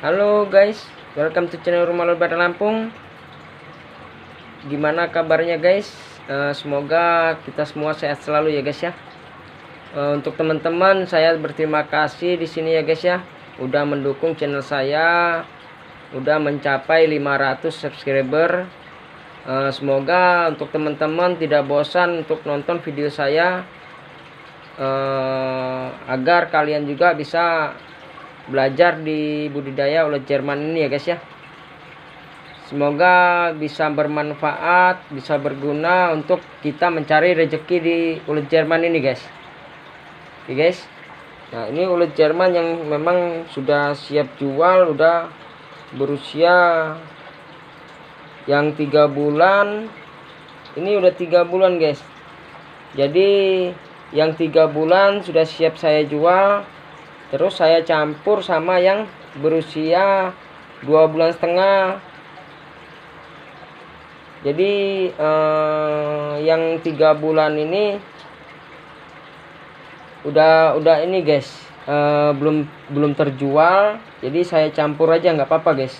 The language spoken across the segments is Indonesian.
Halo guys, welcome to channel Rumah Lebaran Lampung. Gimana kabarnya guys? Semoga kita semua sehat selalu ya guys ya. Untuk teman-teman, saya berterima kasih di sini ya guys ya, udah mendukung channel saya, udah mencapai 500 subscriber. Semoga untuk teman-teman tidak bosan untuk nonton video saya, agar kalian juga bisa belajar di budidaya ulat Jerman ini ya guys ya. Semoga bisa bermanfaat, bisa berguna untuk kita mencari rezeki di ulat Jerman ini guys. Oke guys. Nah, ini ulat Jerman yang memang sudah siap jual, udah berusia yang 3 bulan. Ini udah 3 bulan guys. Jadi yang 3 bulan sudah siap saya jual. Terus saya campur sama yang berusia 2 bulan setengah. Jadi yang 3 bulan ini udah ini guys, belum terjual. Jadi saya campur aja, nggak apa-apa guys.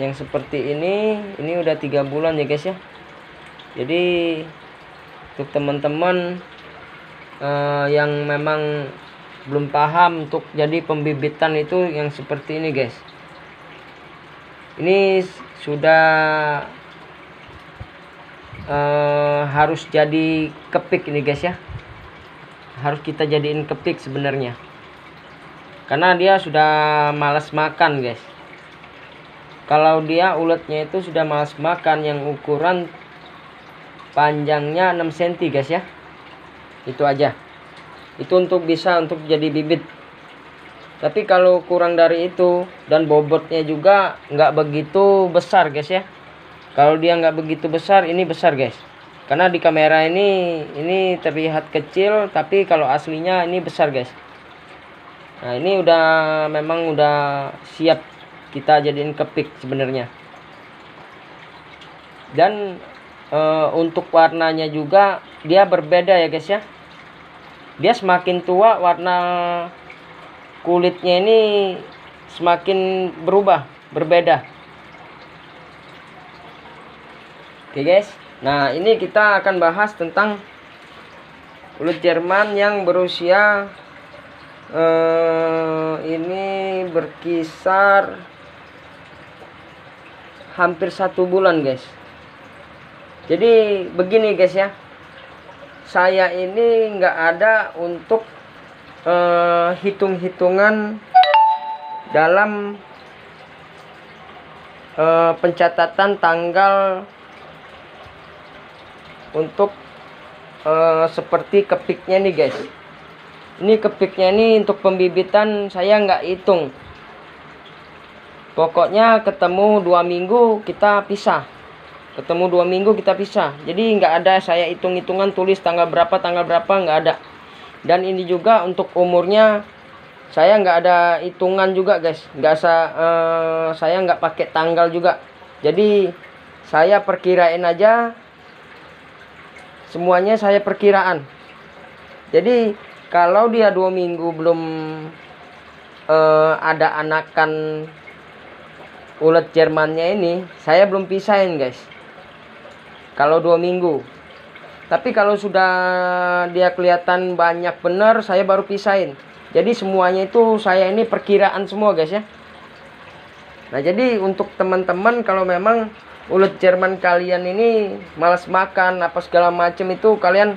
Yang seperti ini udah 3 bulan ya guys ya. Jadi untuk teman-teman yang memang belum paham untuk jadi pembibitan itu yang seperti ini guys. Ini sudah harus jadi kepik ini guys ya. Harus kita jadiin kepik sebenarnya, karena dia sudah malas makan guys. Kalau dia ulatnya itu sudah malas makan, yang ukuran panjangnya 6 cm guys ya. Itu aja. Itu untuk bisa untuk jadi bibit. Tapi kalau kurang dari itu dan bobotnya juga nggak begitu besar guys ya. Kalau dia nggak begitu besar, ini besar guys. Karena di kamera ini terlihat kecil, tapi kalau aslinya ini besar guys. Nah, ini memang udah siap kita jadiin kepik sebenarnya. Dan untuk warnanya juga dia berbeda ya guys ya. Dia semakin tua, warna kulitnya ini semakin berubah, berbeda. Oke guys. Nah, ini kita akan bahas tentang ulat Jerman yang berusia ini berkisar hampir 1 bulan guys. Jadi begini guys ya, saya ini nggak ada untuk hitung-hitungan dalam pencatatan tanggal untuk seperti kepiknya nih guys. Ini kepiknya ini untuk pembibitan saya nggak hitung. Pokoknya ketemu 2 minggu kita pisah. Ketemu 2 minggu kita pisah. Jadi nggak ada saya hitung-hitungan tulis tanggal berapa nggak ada. Dan ini juga untuk umurnya saya nggak ada hitungan juga guys. Saya nggak pakai tanggal juga. Jadi saya perkirain aja. Semuanya saya perkiraan. Jadi kalau dia 2 minggu belum ada anakan ulat Jermannya ini, saya belum pisahin guys. Kalau 2 minggu. Tapi kalau sudah dia kelihatan banyak bener, saya baru pisahin. Jadi semuanya itu saya ini perkiraan semua guys ya. Nah, jadi untuk teman-teman kalau memang ulat Jerman kalian ini malas makan apa segala macam, itu kalian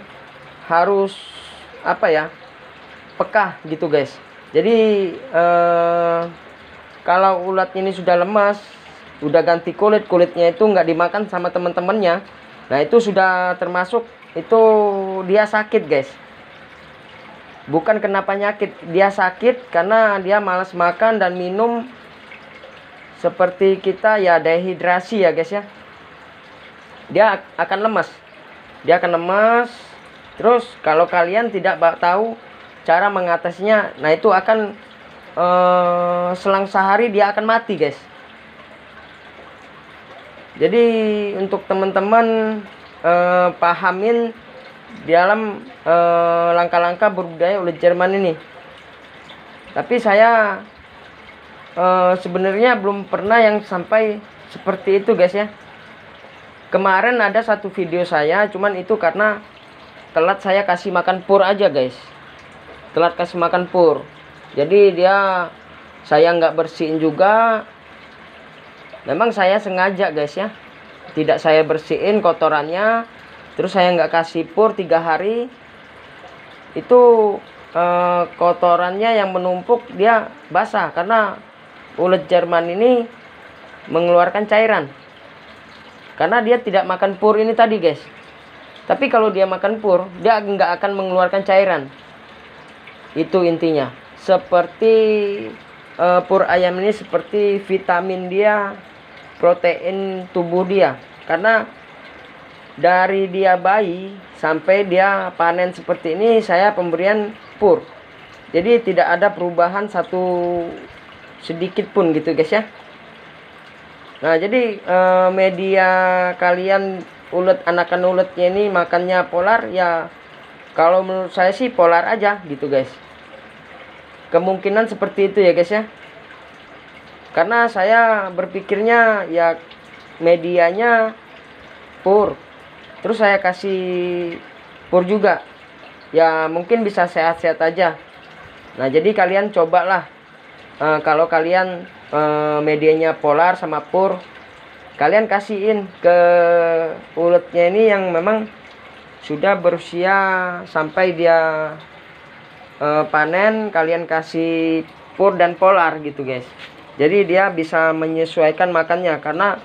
harus apa ya, peka gitu guys. Jadi kalau ulat ini sudah lemas, udah ganti kulitnya itu nggak dimakan sama teman-temannya, nah itu sudah termasuk itu dia sakit guys. Bukan kena penyakit, dia sakit karena dia malas makan dan minum. Seperti kita ya dehidrasi ya guys ya. Dia akan lemas. Terus kalau kalian tidak tahu cara mengatasinya, nah itu akan selang sehari dia akan mati guys. Jadi untuk teman-teman pahamin dalam langkah-langkah berbudidaya ulat Jerman ini. Tapi saya sebenarnya belum pernah yang sampai seperti itu guys ya. Kemarin ada satu video saya, cuman itu karena telat saya kasih makan pur aja guys. Telat kasih makan pur. Jadi saya nggak bersihin juga. Memang saya sengaja guys ya, tidak saya bersihin kotorannya. Terus saya nggak kasih pur 3 hari. Itu kotorannya yang menumpuk dia basah, karena ulet Jerman ini mengeluarkan cairan. Karena dia tidak makan pur ini tadi guys. Tapi kalau dia makan pur, dia nggak akan mengeluarkan cairan. Itu intinya. Seperti pur ayam ini seperti vitamin dia, protein tubuh dia. Karena dari dia bayi sampai dia panen seperti ini, saya pemberian pur. Jadi tidak ada perubahan sedikit pun gitu guys ya. Nah jadi media kalian anakan uletnya ini makannya polar ya. Kalau menurut saya sih polar aja gitu guys. Kemungkinan seperti itu ya guys ya. Karena saya berpikirnya ya medianya pur, terus saya kasih pur juga, ya mungkin bisa sehat-sehat aja. Nah jadi kalian cobalah, kalau kalian medianya polar sama pur, kalian kasihin ke uletnya ini yang memang sudah berusia sampai dia panen, kalian kasih pur dan polar gitu guys. Jadi dia bisa menyesuaikan makannya. Karena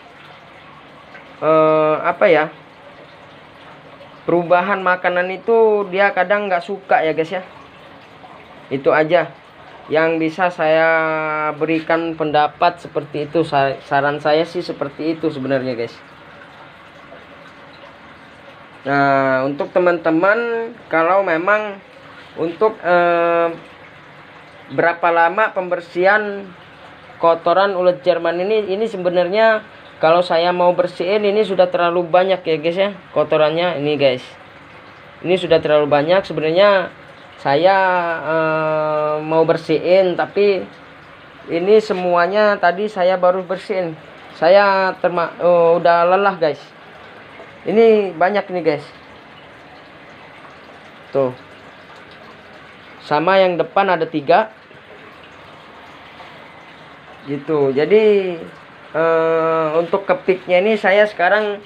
perubahan makanan itu dia kadang nggak suka ya guys ya. Itu aja yang bisa saya berikan pendapat seperti itu. Saran saya sih seperti itu sebenarnya guys. Nah untuk teman-teman, kalau memang untuk berapa lama pembersihan kotoran ulet Jerman ini sebenarnya kalau saya mau bersihin ini sudah terlalu banyak ya guys ya, kotorannya ini guys. Ini sudah terlalu banyak. Sebenarnya saya mau bersihin, tapi ini semuanya tadi saya baru bersihin. Saya udah lelah guys. Ini banyak nih guys. Tuh. Sama yang depan ada 3 gitu. Jadi untuk kepiknya ini saya sekarang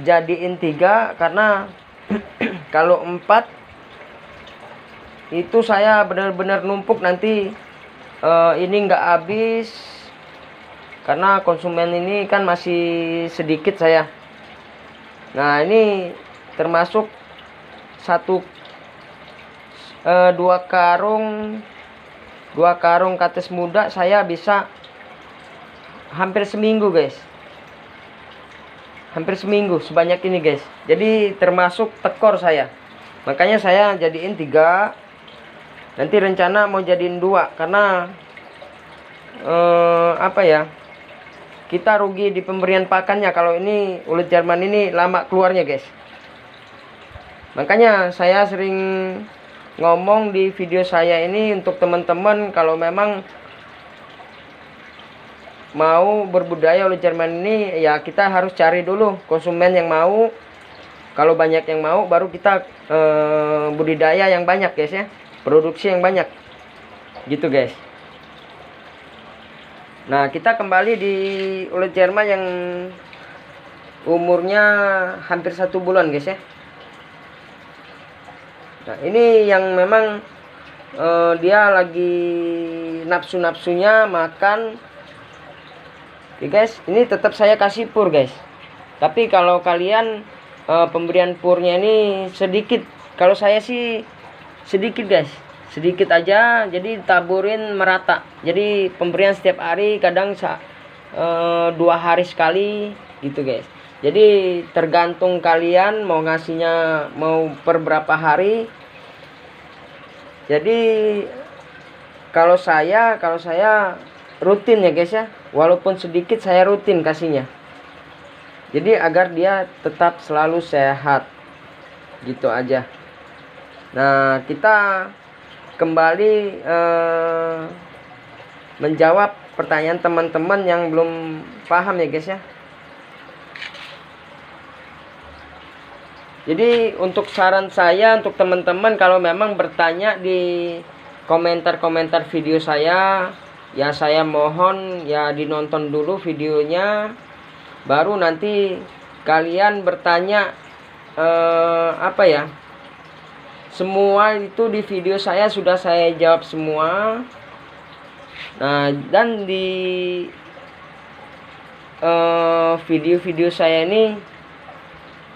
jadiin 3, karena kalau 4 itu saya benar-benar numpuk nanti ini nggak habis, karena konsumen ini kan masih sedikit saya. Nah ini termasuk 2 karung kates muda saya bisa hampir seminggu guys. Hampir seminggu sebanyak ini guys. Jadi termasuk tekor saya. Makanya saya jadiin 3. Nanti rencana mau jadiin 2, karena kita rugi di pemberian pakannya kalau ini ulet Jerman ini lama keluarnya guys. Makanya saya sering ngomong di video saya ini untuk teman-teman, kalau memang mau berbudaya ulet Jerman ini ya kita harus cari dulu konsumen yang mau. Kalau banyak yang mau baru kita budidaya yang banyak guys ya, produksi yang banyak gitu guys. Nah kita kembali di ulet Jerman yang umurnya hampir 1 bulan guys ya. Nah ini yang memang dia lagi nafsu-nafsunya makan. Oke guys, ini tetap saya kasih pur guys. Tapi kalau kalian pemberian purnya ini sedikit. Kalau saya sih sedikit guys, sedikit aja. Jadi taburin merata. Jadi pemberian setiap hari, kadang 2 hari sekali gitu guys. Jadi tergantung kalian mau ngasihnya mau per berapa hari. Jadi kalau saya rutin ya guys ya, walaupun sedikit saya rutin kasihnya. Jadi agar dia tetap selalu sehat gitu aja. Nah kita kembali menjawab pertanyaan teman-teman yang belum paham ya guys ya. Jadi untuk saran saya untuk teman-teman, kalau memang bertanya di komentar-komentar video saya, ya saya mohon ya dinonton dulu videonya, baru nanti kalian bertanya apa ya, semua itu di video saya sudah saya jawab semua. Nah, dan di video-video saya ini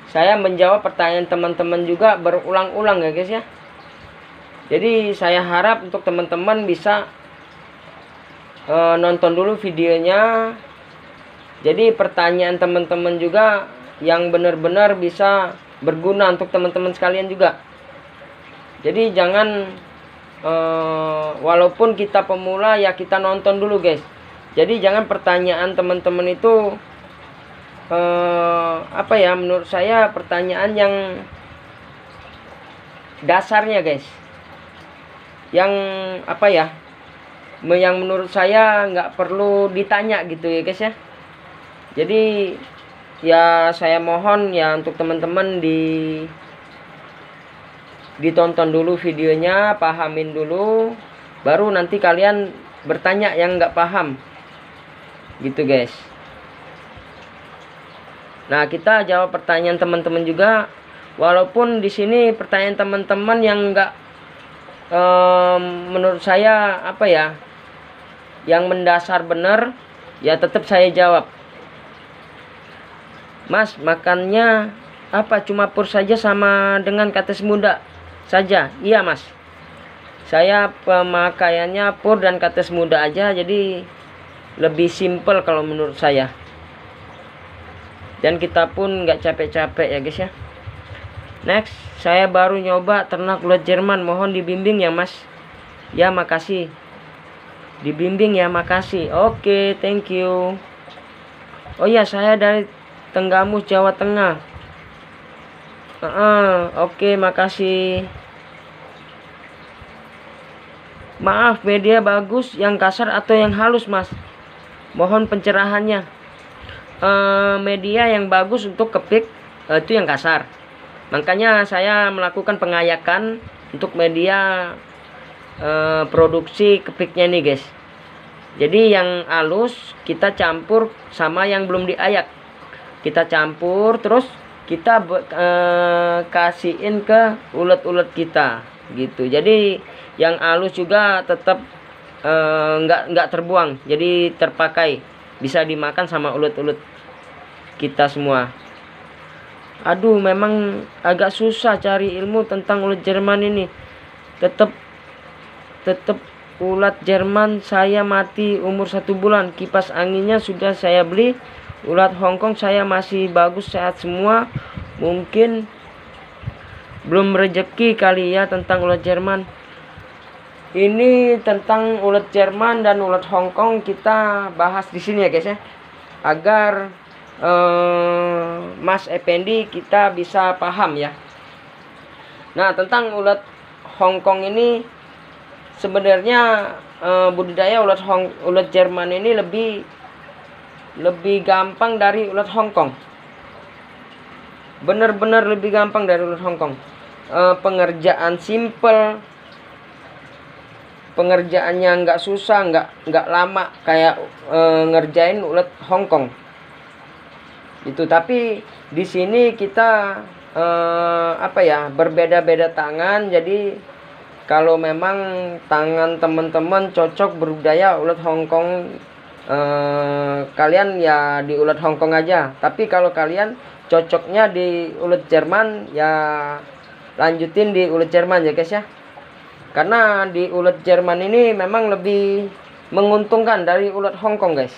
saya menjawab pertanyaan teman-teman juga berulang-ulang ya guys ya. Jadi saya harap untuk teman-teman bisa nonton dulu videonya. Jadi pertanyaan teman-teman juga yang benar-benar bisa berguna untuk teman-teman sekalian juga. Jadi jangan walaupun kita pemula ya kita nonton dulu guys. Jadi jangan pertanyaan teman-teman itu apa ya, menurut saya pertanyaan yang dasarnya guys, yang apa ya, yang menurut saya nggak perlu ditanya gitu ya guys ya. Jadi ya saya mohon ya untuk teman-teman ditonton dulu videonya, pahamin dulu, baru nanti kalian bertanya yang nggak paham gitu guys. Nah, kita jawab pertanyaan teman-teman juga, walaupun di sini pertanyaan teman-teman yang nggak menurut saya apa ya, yang mendasar benar, ya tetap saya jawab. Mas, makannya apa? Cuma pur saja sama dengan kates muda saja? Iya mas, saya pemakaiannya pur dan kates muda aja, jadi lebih simple kalau menurut saya. Dan kita pun nggak capek-capek ya guys ya. Next, saya baru nyoba ternak ulat Jerman, mohon dibimbing ya mas. Ya makasih, dibimbing ya, makasih. Oke, thank you. Oh ya, saya dari Tenggamus, Jawa Tengah. Oke, makasih. Maaf, media bagus yang kasar atau yang halus mas? Mohon pencerahannya. Media yang bagus untuk kepik itu yang kasar, makanya saya melakukan pengayakan untuk media produksi kepiknya nih guys. Jadi yang halus kita campur sama yang belum diayak, kita campur terus kita kasihin ke ulet-ulet kita gitu. Jadi yang halus juga tetap nggak terbuang, jadi terpakai, bisa dimakan sama ulet-ulet kita semua. Aduh, memang agak susah cari ilmu tentang ulat Jerman ini. Tetap ulat Jerman saya mati umur 1 bulan. Kipas anginnya sudah saya beli. Ulat Hongkong saya masih bagus, sehat semua. Mungkin belum rezeki kali ya tentang ulat Jerman. Ini tentang ulat Jerman dan ulat Hongkong kita bahas di sini ya guys ya, agar Mas Effendi kita bisa paham ya. Nah, tentang ulat Hongkong ini sebenarnya budidaya ulat Jerman ini lebih gampang dari ulat Hongkong. Bener-bener lebih gampang dari ulat Hongkong. Pengerjaan simple, pengerjaannya nggak susah, nggak lama kayak ngerjain ulat Hongkong itu. Tapi di sini kita apa ya, berbeda-beda tangan. Jadi kalau memang tangan teman-teman cocok berbudaya ulat Hongkong, kalian ya di ulat Hongkong aja. Tapi kalau kalian cocoknya di ulat Jerman, ya lanjutin di ulat Jerman ya guys ya. Karena di ulat Jerman ini memang lebih menguntungkan dari ulat Hongkong guys.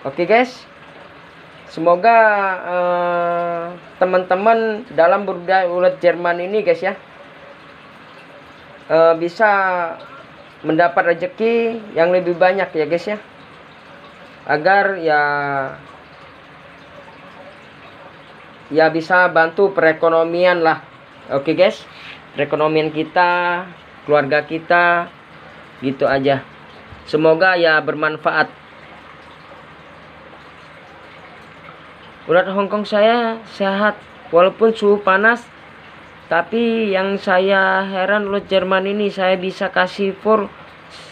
Oke guys, semoga teman-teman dalam budidaya ulat Jerman ini guys ya bisa mendapat rezeki yang lebih banyak ya guys ya, agar ya bisa bantu perekonomian lah. Oke guys, perekonomian kita, keluarga kita, gitu aja. Semoga ya bermanfaat. Ulat Hongkong saya sehat walaupun suhu panas, tapi yang saya heran ulat Jerman ini saya bisa kasih fur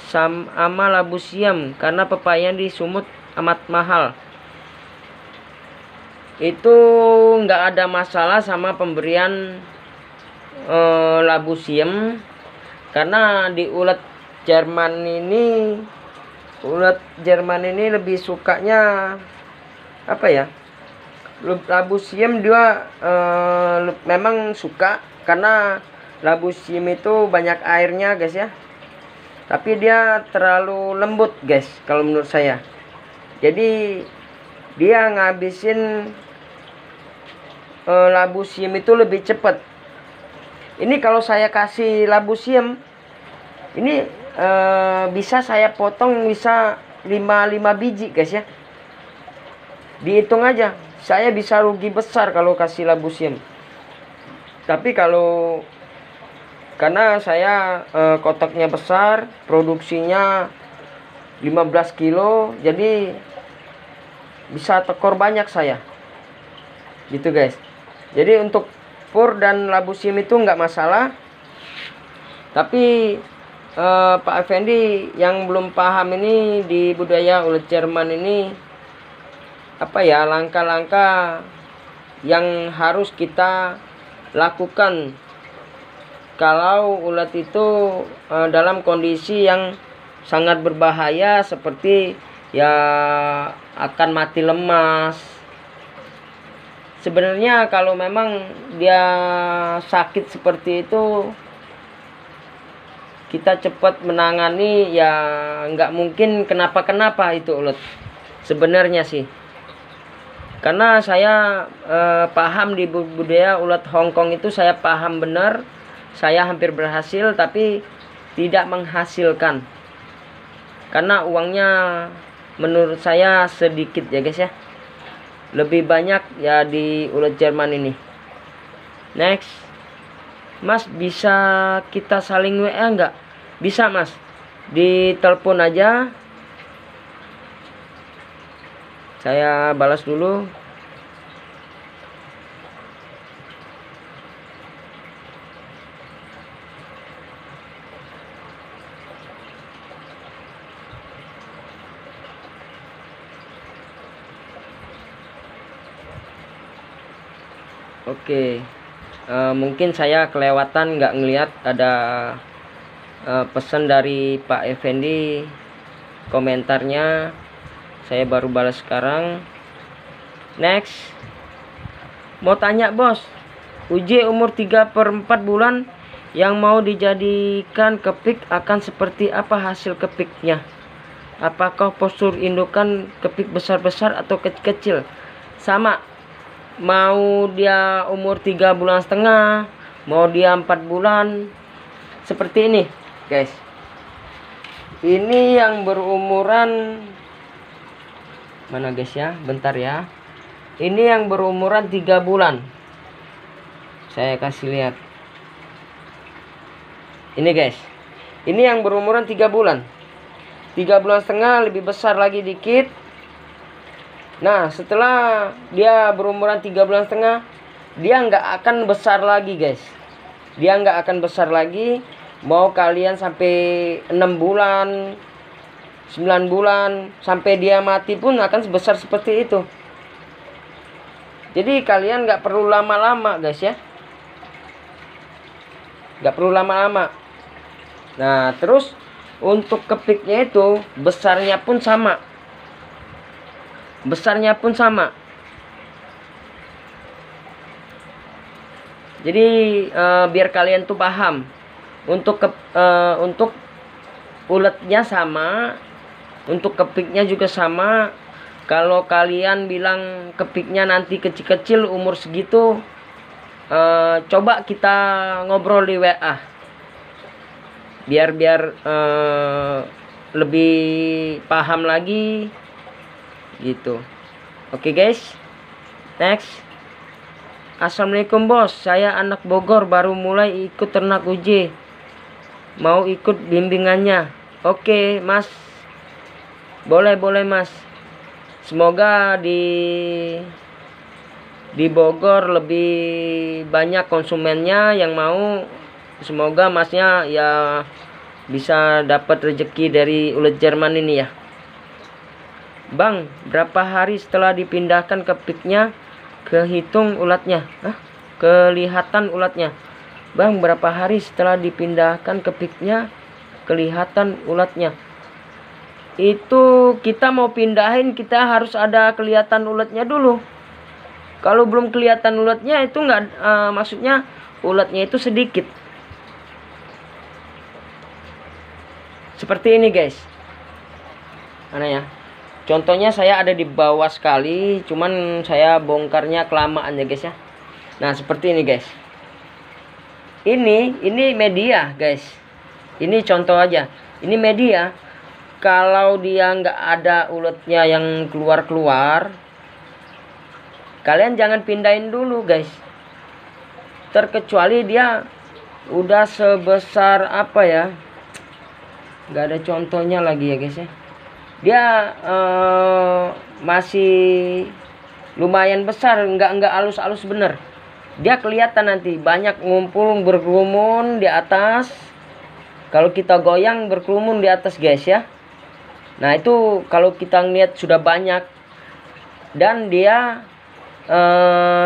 sama labu siam karena pepaya di Sumut amat mahal. Itu nggak ada masalah sama pemberian labu siam, karena di ulat Jerman ini lebih sukanya apa ya, labu siam dia memang suka karena labu siam itu banyak airnya guys ya, tapi dia terlalu lembut guys kalau menurut saya. Jadi dia ngabisin labu siam itu lebih cepat. Ini kalau saya kasih labu siam ini bisa saya potong bisa 5 biji guys ya. Dihitung aja, saya bisa rugi besar kalau kasih labu siam. Tapi karena saya kotaknya besar, produksinya 15 kilo, jadi bisa tekor banyak saya. Gitu guys. Jadi untuk fur dan labu siam itu nggak masalah. Tapi Pak Effendi yang belum paham ini di budaya ulat Jerman ini, apa ya langkah-langkah yang harus kita lakukan kalau ulat itu dalam kondisi yang sangat berbahaya, seperti ya akan mati lemas. Sebenarnya kalau memang dia sakit seperti itu, kita cepat menangani ya nggak mungkin kenapa-kenapa itu ulat sebenarnya sih. Karena saya paham di budaya ulat Hongkong itu, saya paham benar. Saya hampir berhasil tapi tidak menghasilkan, karena uangnya menurut saya sedikit ya guys ya. Lebih banyak ya di ulat Jerman ini. Next, Mas bisa kita saling WA nggak? Bisa Mas, di telepon aja. Saya balas dulu. Oke, mungkin saya kelewatan nggak ngelihat ada pesan dari Pak Effendi, komentarnya. Saya baru balas sekarang. Next, mau tanya bos, uji umur 3/4 bulan yang mau dijadikan kepik akan seperti apa hasil kepiknya? Apakah postur indukan kepik besar-besar atau kecil-kecil? Sama, mau dia umur 3,5 bulan, mau dia 4 bulan, seperti ini guys. Ini yang berumuran, mana guys ya, bentar ya. Ini yang berumuran 3 bulan. Saya kasih lihat. Ini guys. Ini yang berumuran 3 bulan. 3,5 bulan, lebih besar lagi dikit. Nah, setelah dia berumuran 3,5 bulan, dia nggak akan besar lagi guys. Dia nggak akan besar lagi. Mau kalian sampai 6 bulan, 9 bulan, sampai dia mati pun akan sebesar seperti itu. Jadi kalian nggak perlu lama-lama guys ya. Nggak perlu lama-lama. Nah, terus untuk kepiknya itu besarnya pun sama. Besarnya pun sama. Jadi biar kalian tuh paham. Untuk uletnya sama, untuk kepiknya juga sama. Kalau kalian bilang kepiknya nanti kecil-kecil umur segitu, coba kita ngobrol di WA. Biar lebih paham lagi gitu. Oke guys. Next. Assalamualaikum bos, saya anak Bogor baru mulai ikut ternak UJ, mau ikut bimbingannya. Oke mas, boleh mas. Semoga di Bogor lebih banyak konsumennya yang mau. Semoga masnya ya bisa dapat rezeki dari ulet Jerman ini ya. Bang, berapa hari setelah dipindahkan ke piknya kehitung ulatnya? Kelihatan ulatnya. Bang, berapa hari setelah dipindahkan ke piknya kelihatan ulatnya? Itu kita mau pindahin, kita harus ada kelihatan ulatnya dulu. Kalau belum kelihatan ulatnya itu enggak, maksudnya ulatnya itu sedikit. Seperti ini guys. Mana ya? Contohnya saya ada di bawah sekali, cuman saya bongkarnya kelamaan ya guys ya. Nah seperti ini guys. Ini media guys. Ini contoh aja. Ini media. Kalau dia nggak ada uletnya yang keluar-keluar, kalian jangan pindahin dulu guys. Terkecuali dia udah sebesar apa ya? Nggak ada contohnya lagi ya guys ya. Dia masih lumayan besar, nggak halus-halus bener. Dia kelihatan nanti banyak ngumpul berkerumun di atas. Kalau kita goyang berkerumun di atas guys ya. Nah itu kalau kita ngeliat sudah banyak dan dia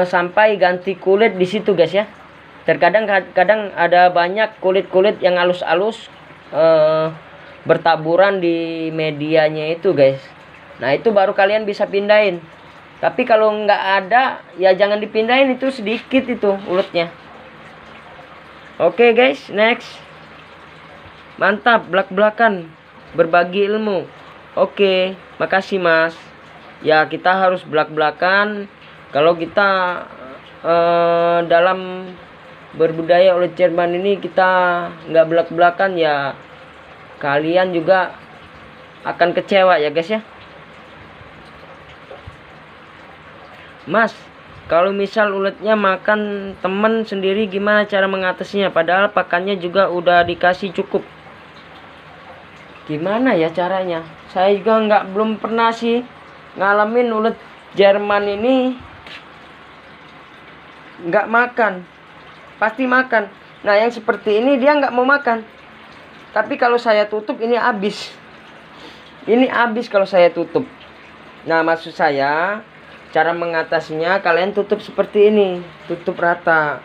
sampai ganti kulit di situ guys ya. Terkadang kadang ada banyak kulit-kulit yang halus-halus bertaburan di medianya itu guys. Nah itu baru kalian bisa pindahin. Tapi kalau nggak ada ya jangan dipindahin, itu sedikit itu uletnya. Oke guys, next. Mantap, belak-belakan berbagi ilmu. Oke, makasih mas. Ya kita harus belak-belakan. Kalau kita dalam berbudaya ulet Jerman ini kita nggak belak-belakan ya kalian juga akan kecewa ya guys ya. Mas, kalau misal uletnya makan temen sendiri gimana cara mengatasinya? Padahal pakannya juga udah dikasih cukup. Gimana ya caranya? Saya juga belum pernah sih ngalamin ulet Jerman ini nggak makan. Pasti makan. Nah yang seperti ini dia nggak mau makan. Tapi kalau saya tutup ini habis. Ini habis kalau saya tutup. Nah maksud saya cara mengatasinya kalian tutup seperti ini. Tutup rata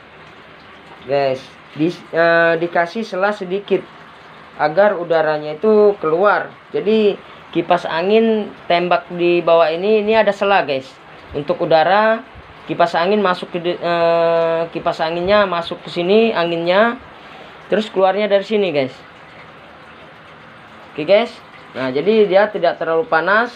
guys. Dikasih sela sedikit agar udaranya itu keluar. Jadi kipas angin tembak di bawah ini ada sela guys. Untuk udara kipas angin masuk ke kipas anginnya masuk ke sini anginnya. Terus keluarnya dari sini guys. Oke guys, nah jadi dia tidak terlalu panas.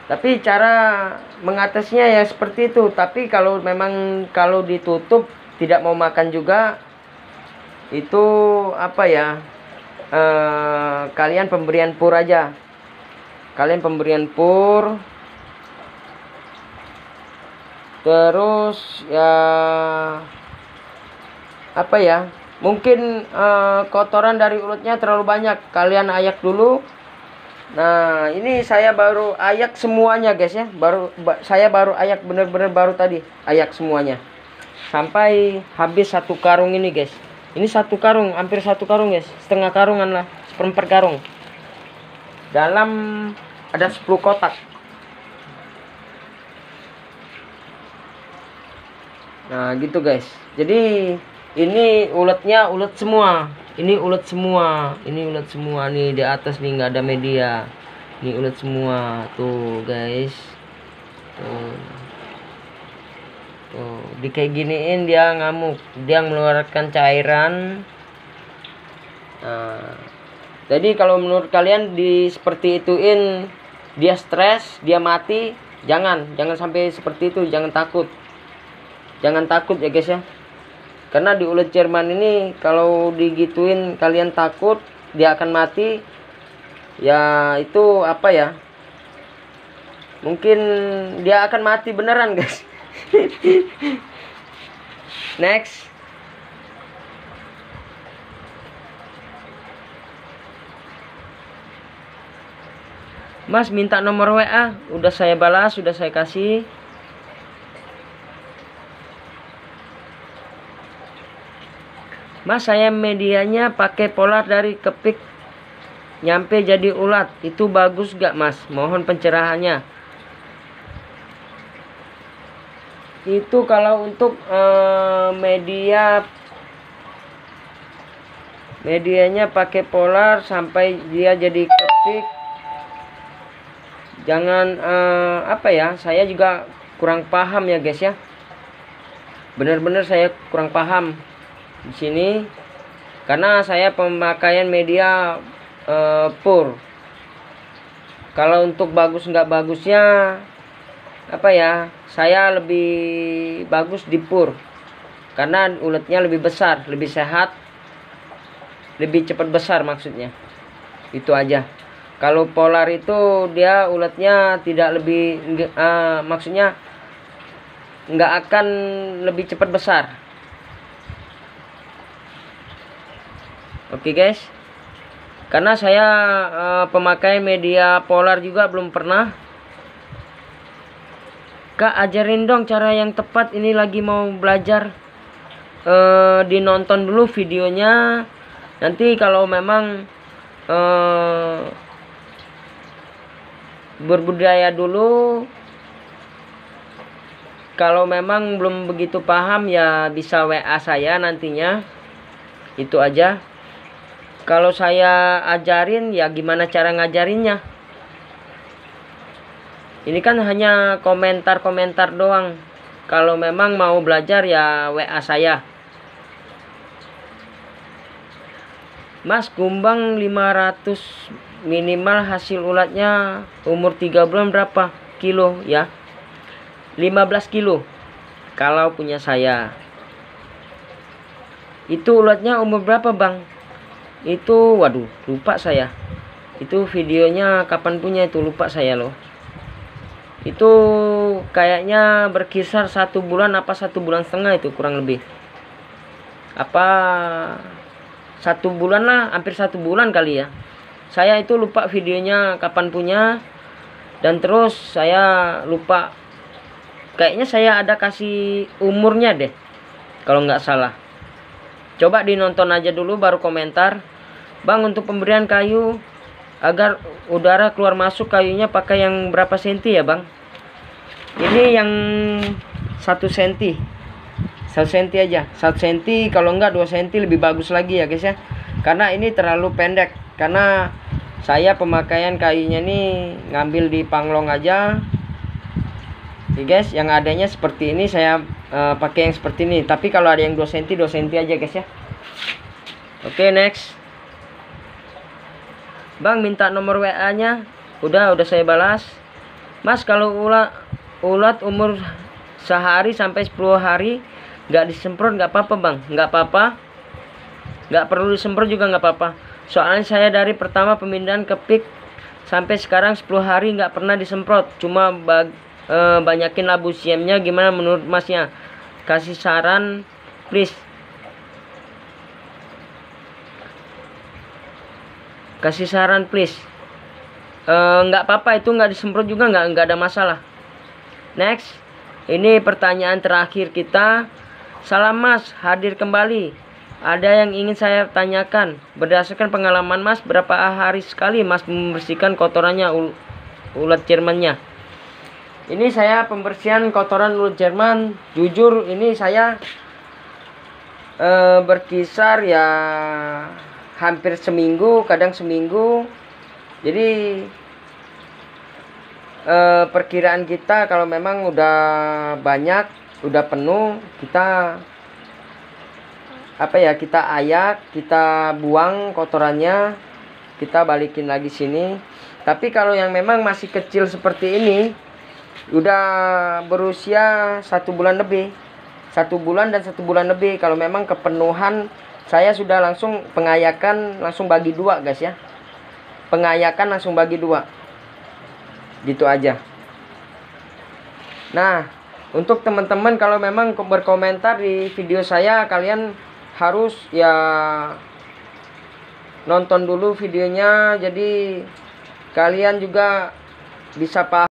Tapi cara mengatasinya ya seperti itu. Tapi kalau memang kalau ditutup tidak mau makan juga, itu apa ya? Kalian pemberian pur aja. Kalian pemberian pur. Terus ya apa ya? Mungkin kotoran dari uletnya terlalu banyak. Kalian ayak dulu. Nah ini saya baru ayak semuanya guys ya. Saya baru ayak bener-bener baru tadi. Ayak semuanya. Sampai habis satu karung ini guys. Ini satu karung, hampir satu karung guys. Setengah karungan lah. Seperempat karung. Dalam ada 10 kotak. Nah gitu guys. Jadi ini uletnya ulet semua. Ini ulet semua. Ini ulet semua nih di atas nih nggak ada media. Ini ulet semua tuh guys. Tuh di kayak giniin dia ngamuk. Dia mengeluarkan cairan. Nah, jadi kalau menurut kalian di seperti ituin dia stres, dia mati, jangan sampai seperti itu. Jangan takut ya guys ya. Karena di ulet Jerman ini kalau digituin kalian takut dia akan mati. Ya itu apa ya? Mungkin dia akan mati beneran guys. Next. Mas minta nomor WA, udah saya balas, sudah saya kasih. Mas, saya medianya pakai polar dari kepik nyampe jadi ulat, itu bagus gak Mas? Mohon pencerahannya. Itu kalau untuk medianya pakai polar sampai dia jadi kepik. Jangan apa ya, saya juga kurang paham ya guys ya. Bener-bener saya kurang paham di sini karena saya pemakaian media pur. Kalau untuk bagus nggak bagusnya apa ya, saya lebih bagus di pur karena ulatnya lebih besar, lebih sehat, lebih cepat besar maksudnya. Itu aja. Kalau polar itu dia ulatnya tidak lebih maksudnya nggak akan lebih cepat besar. Oke guys, karena saya pemakai media polar juga belum pernah. Kak, ajarin dong cara yang tepat, ini lagi mau belajar. Dinonton dulu videonya, nanti kalau memang berbudaya dulu. Kalau memang belum begitu paham ya bisa WA saya nantinya. Itu aja. Kalau saya ajarin ya gimana cara ngajarinnya. Ini kan hanya komentar-komentar doang. Kalau memang mau belajar ya WA saya. Mas, kumbang 500 minimal, hasil ulatnya umur 3 bulan berapa kilo ya? 15 kilo kalau punya saya. Itu ulatnya umur berapa bang? Itu waduh lupa saya. Itu videonya kapan punya itu lupa saya loh. Itu kayaknya berkisar 1 bulan apa 1 bulan setengah itu kurang lebih. Apa 1 bulan lah, hampir 1 bulan kali ya. Saya itu lupa videonya kapan punya. Dan terus saya lupa, kayaknya saya ada kasih umurnya deh kalau nggak salah. Coba dinonton aja dulu baru komentar. Bang, untuk pemberian kayu agar udara keluar masuk, kayunya pakai yang berapa senti ya bang? Ini yang 1 senti, 1 senti aja, 1 senti, kalau enggak 2 senti lebih bagus lagi ya guys ya. Karena ini terlalu pendek, karena saya pemakaian kayunya nih ngambil di panglong aja. Oke guys, yang adanya seperti ini saya pakai yang seperti ini. Tapi kalau ada yang 2 senti, 2 senti aja guys ya. Oke, next. Bang, minta nomor WA-nya. Udah saya balas. Mas, kalau ulat umur sehari sampai 10 hari nggak disemprot nggak apa-apa bang? Nggak apa-apa. Nggak perlu disemprot juga nggak apa-apa. Soalnya saya dari pertama pemindahan ke pik sampai sekarang 10 hari nggak pernah disemprot. Cuma banyakin labu siamnya. Gimana menurut masnya? Kasih saran please. Kasih saran please. Nggak apa-apa, itu nggak disemprot juga nggak ada masalah. Next, ini pertanyaan terakhir kita. Salam mas, hadir kembali. Ada yang ingin saya tanyakan. Berdasarkan pengalaman mas, berapa hari sekali mas membersihkan kotorannya ulat Jermannya? Ini saya pembersihan kotoran ulat Jerman. Jujur ini saya berkisar ya hampir seminggu, kadang seminggu. Jadi perkiraan kita kalau memang udah banyak, udah penuh, kita apa ya, kita ayak, kita buang kotorannya, kita balikin lagi sini. Tapi kalau yang memang masih kecil seperti ini, udah berusia 1 bulan lebih, 1 bulan dan 1 bulan lebih, kalau memang kepenuhan, saya sudah langsung pengayakan, langsung bagi 2 guys ya. Pengayakan langsung bagi 2. Gitu aja. Nah, Untuk teman-teman kalau memang berkomentar di video saya, kalian harus ya nonton dulu videonya, jadi kalian juga bisa paham